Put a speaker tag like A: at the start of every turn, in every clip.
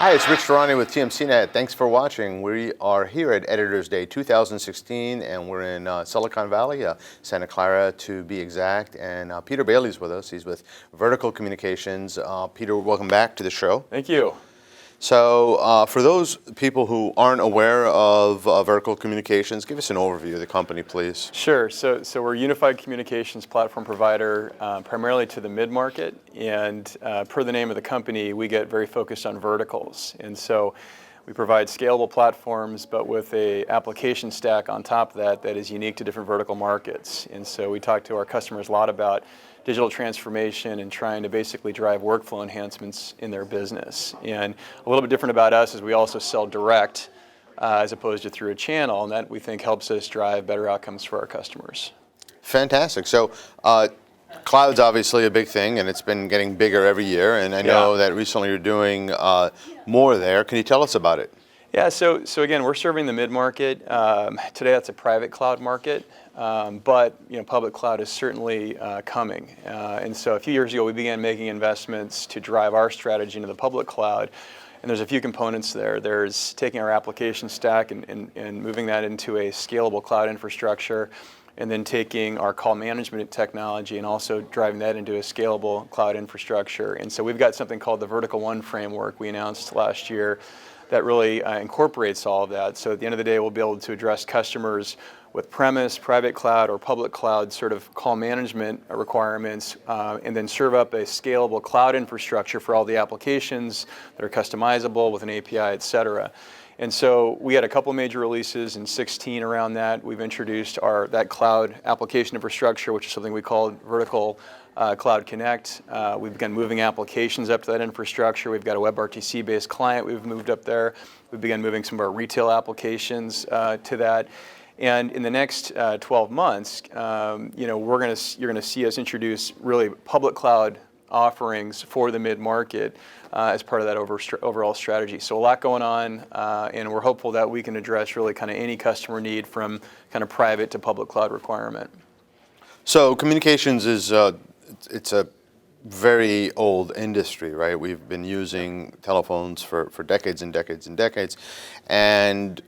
A: Hi, it's Rich Tehrani with TMCnet. Thanks for watching. We are here at Editors Day 2016, and we're in Silicon Valley, Santa Clara to be exact. And Peter Bailey's with us. He's with Vertical Communications. Peter, welcome back to the show.
B: Thank you.
A: So for those people who aren't aware of Vertical Communications, give us an overview of the company, please.
B: Sure. So we're a unified communications platform provider primarily to the mid-market. And per the name of the company, we get very focused on verticals. And so we provide scalable platforms, but with a application stack on top of that is unique to different vertical markets. And so we talk to our customers a lot about digital transformation and trying to basically drive workflow enhancements in their business. And a little bit different about us is we also sell direct as opposed to through a channel, and that we think helps us drive better outcomes for our customers.
A: Fantastic. So cloud's obviously a big thing, and it's been getting bigger every year, and I know that recently you're doing more there. Can you tell us about it?
B: Yeah, so again, we're serving the mid-market. Today that's a private cloud market, but public cloud is certainly coming. And so a few years ago, we began making investments to drive our strategy into the public cloud. And there's a few components there. There's taking our application stack and moving that into a scalable cloud infrastructure, and then taking our call management technology and also driving that into a scalable cloud infrastructure. And so we've got something called the Vertical One framework we announced last year that really incorporates all of that. So at the end of the day, we'll be able to address customers with premise, private cloud, or public cloud sort of call management requirements, and then serve up a scalable cloud infrastructure for all the applications that are customizable with an API, et cetera. And so we had a couple major releases in 2016 around that. We've introduced that cloud application infrastructure, which is something we call Vertical Cloud Connect. We've begun moving applications up to that infrastructure. We've got a WebRTC-based client we've moved up there. We've begun moving some of our retail applications to that. And in the next 12 months, you're going to see us introduce really public cloud offerings for the mid-market as part of that overall strategy. So a lot going on, and we're hopeful that we can address really kind of any customer need from kind of private to public cloud requirement.
A: So communications is it's a very old industry, right? We've been using telephones for decades and decades and decades, and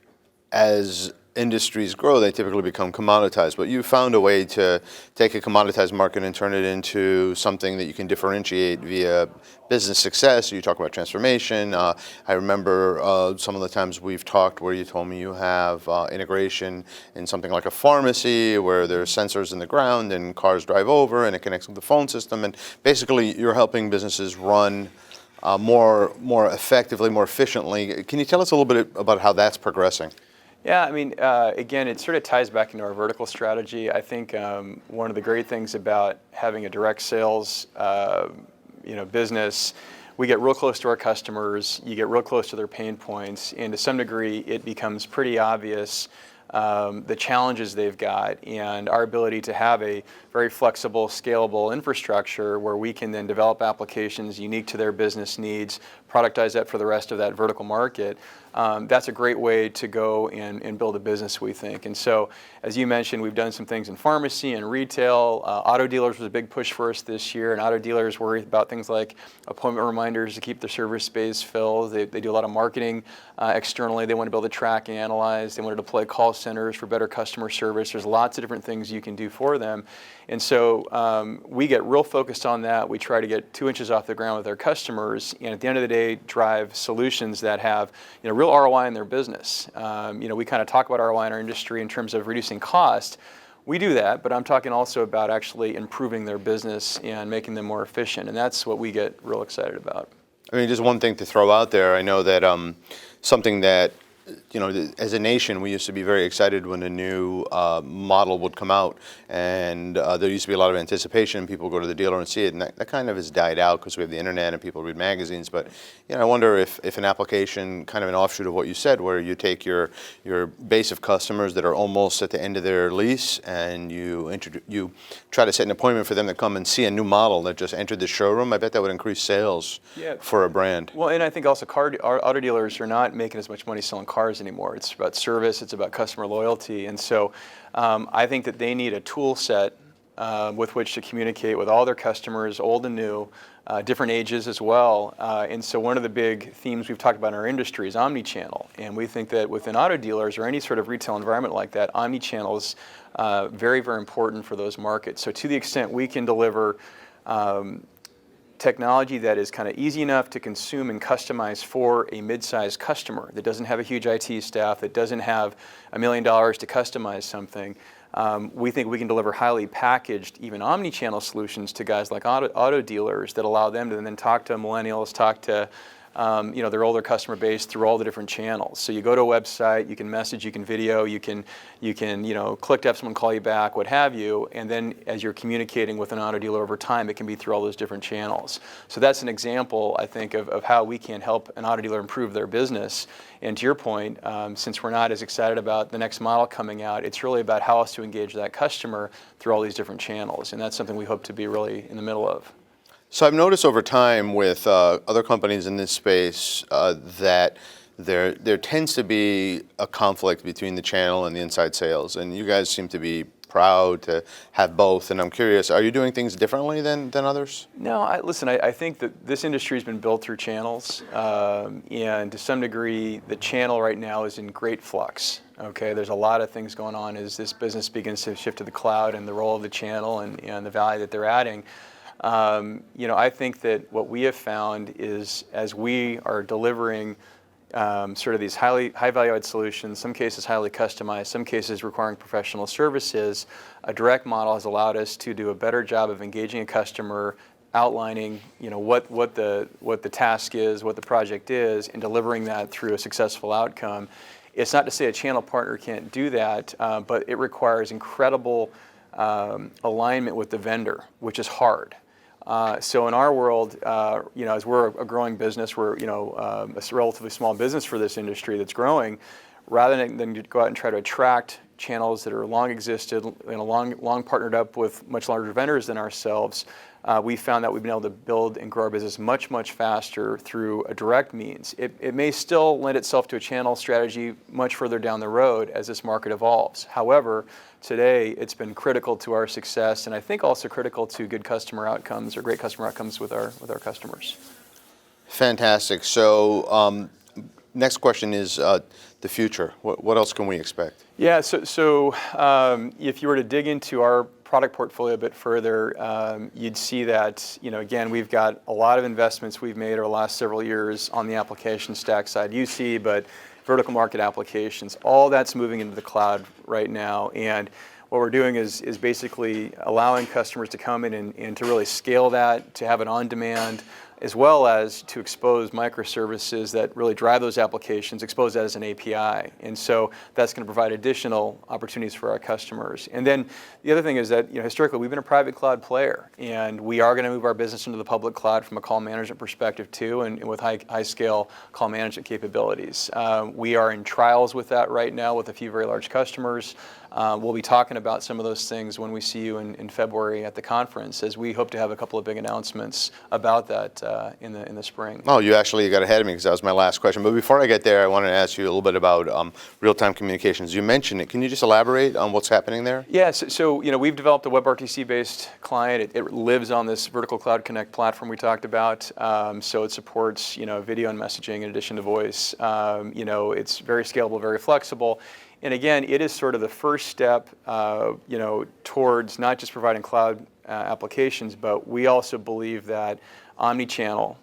A: as industries grow, they typically become commoditized. But you found a way to take a commoditized market and turn it into something that you can differentiate via business success. You talk about transformation. I remember some of the times we've talked where you told me you have integration in something like a pharmacy where there's sensors in the ground and cars drive over and it connects with the phone system. And basically, you're helping businesses run more effectively, more efficiently. Can you tell us a little bit about how that's progressing?
B: Yeah, I mean, again, it sort of ties back into our vertical strategy. I think one of the great things about having a direct sales, business, we get real close to our customers. You get real close to their pain points, and to some degree, it becomes pretty obvious the challenges they've got, and our ability to have a very flexible, scalable infrastructure where we can then develop applications unique to their business needs, productize that for the rest of that vertical market. That's a great way to go and build a business, we think. And so, as you mentioned, we've done some things in pharmacy and retail. Auto dealers was a big push for us this year, and auto dealers worry about things like appointment reminders to keep their service space filled. They do a lot of marketing externally. They want to be able to track and analyze. They want to deploy call centers for better customer service. There's lots of different things you can do for them. And so we get real focused on that. We try to get 2 inches off the ground with our customers, and at the end of the day, drive solutions that have real ROI in their business. We kind of talk about ROI in our industry in terms of reducing cost. We do that, but I'm talking also about actually improving their business and making them more efficient, and that's what we get real excited about.
A: I mean, just one thing to throw out there. I know that something that as a nation, we used to be very excited when a new model would come out, and there used to be a lot of anticipation. People go to the dealer and see it, and that kind of has died out because we have the internet and people read magazines. But I wonder if an application, kind of an offshoot of what you said, where you take your base of customers that are almost at the end of their lease, and you try to set an appointment for them to come and see a new model that just entered the showroom. I bet that would increase sales for a brand.
B: Well, and I think also auto dealers are not making as much money selling cars anymore. It's about service, it's about customer loyalty. And so I think that they need a tool set with which to communicate with all their customers, old and new, different ages as well. And so one of the big themes we've talked about in our industry is omnichannel. And we think that within auto dealers or any sort of retail environment like that, omnichannel is very, very important for those markets. So to the extent we can deliver technology that is kind of easy enough to consume and customize for a mid-sized customer that doesn't have a huge IT staff, that doesn't have $1 million to customize something, we think we can deliver highly packaged, even omni-channel solutions to guys like auto dealers that allow them to then talk to millennials, talk to their older customer base through all the different channels. So you go to a website, you can message, you can video, you can click to have someone call you back, what have you, and then as you're communicating with an auto dealer over time, it can be through all those different channels. So that's an example, I think, of how we can help an auto dealer improve their business. And to your point, since we're not as excited about the next model coming out, it's really about how else to engage that customer through all these different channels, and that's something we hope to be really in the middle of.
A: So I've noticed over time with other companies in this space that there tends to be a conflict between the channel and the inside sales, and you guys seem to be proud to have both. And I'm curious, are you doing things differently than others?
B: No, listen, I think that this industry has been built through channels, and to some degree, the channel right now is in great flux. Okay, there's a lot of things going on as this business begins to shift to the cloud and the role of the channel and the value that they're adding. I think that what we have found is as we are delivering sort of these high value-added solutions, some cases highly customized, some cases requiring professional services, a direct model has allowed us to do a better job of engaging a customer, outlining what the task is, what the project is, and delivering that through a successful outcome. It's not to say a channel partner can't do that, but it requires incredible alignment with the vendor, which is hard. So in our world, as we're a growing business, we're a relatively small business for this industry that's growing. Rather than go out and try to attract channels that are long existed and long partnered up with much larger vendors than ourselves, we found that we've been able to build and grow our business much, much faster through a direct means. It may still lend itself to a channel strategy much further down the road as this market evolves. However, today it's been critical to our success, and I think also critical to good customer outcomes or great customer outcomes with our customers.
A: Fantastic. So next question is the future. What else can we expect?
B: Yeah, so if you were to dig into our product portfolio a bit further, you'd see that, again, we've got a lot of investments we've made over the last several years on the application stack side, UC, but vertical market applications, all that's moving into the cloud right now. And what we're doing is basically allowing customers to come in and to really scale that, to have it on demand, as well as to expose microservices that really drive those applications, expose that as an API. And so that's going to provide additional opportunities for our customers. And then the other thing is that historically we've been a private cloud player, and we are going to move our business into the public cloud from a call management perspective too, and with high scale call management capabilities. We are in trials with that right now with a few very large customers. We'll be talking about some of those things when we see you in February at the conference, as we hope to have a couple of big announcements about that in the spring.
A: Oh, you actually got ahead of me because that was my last question. But before I get there, I wanted to ask you a little bit about RealTime Communications. You mentioned it. Can you just elaborate on what's happening there?
B: Yeah, so we've developed a WebRTC-based client. It lives on this Vertical Cloud Connect platform we talked about. So it supports video and messaging in addition to voice. It's very scalable, very flexible. And again, it is sort of the first step, towards not just providing cloud applications, but we also believe that omnichannel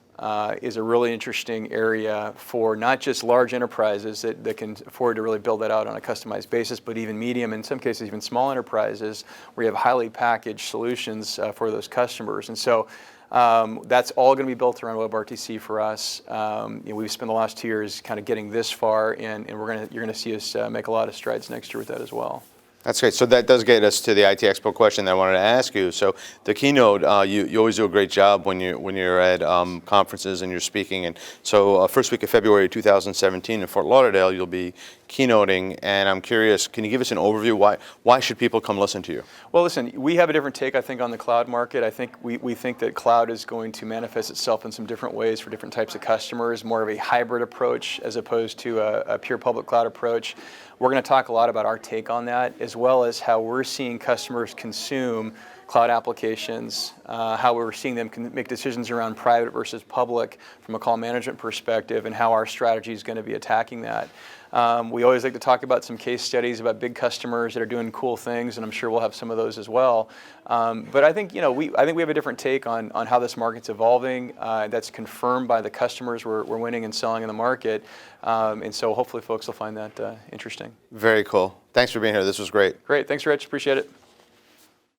B: is a really interesting area for not just large enterprises that can afford to really build that out on a customized basis, but even medium, in some cases even small enterprises, where you have highly packaged solutions for those customers. And so that's all going to be built around WebRTC for us. We've spent the last 2 years kind of getting this far, and you're going to see us make a lot of strides next year with that as well.
A: That's great. So that does get us to the IT Expo question that I wanted to ask you. So the keynote, you always do a great job when you're at conferences and you're speaking. And so first week of February 2017 in Fort Lauderdale, you'll be keynoting. And I'm curious, can you give us an overview? Why should people come listen to you? Well,
B: listen, we have a different take, I think, on the cloud market. I think we think that cloud is going to manifest itself in some different ways for different types of customers, more of a hybrid approach as opposed to a pure public cloud approach. We're going to talk a lot about our take on that, as well as how we're seeing customers consume cloud applications, how we're seeing them make decisions around private versus public from a call management perspective, and how our strategy is going to be attacking that. We always like to talk about some case studies about big customers that are doing cool things, and I'm sure we'll have some of those as well. But I think we have a different take on how this market's evolving. That's confirmed by the customers we're winning and selling in the market, and so hopefully folks will find that interesting.
A: Very cool. Thanks for being here. This was great.
B: Great. Thanks, Rich. Appreciate it.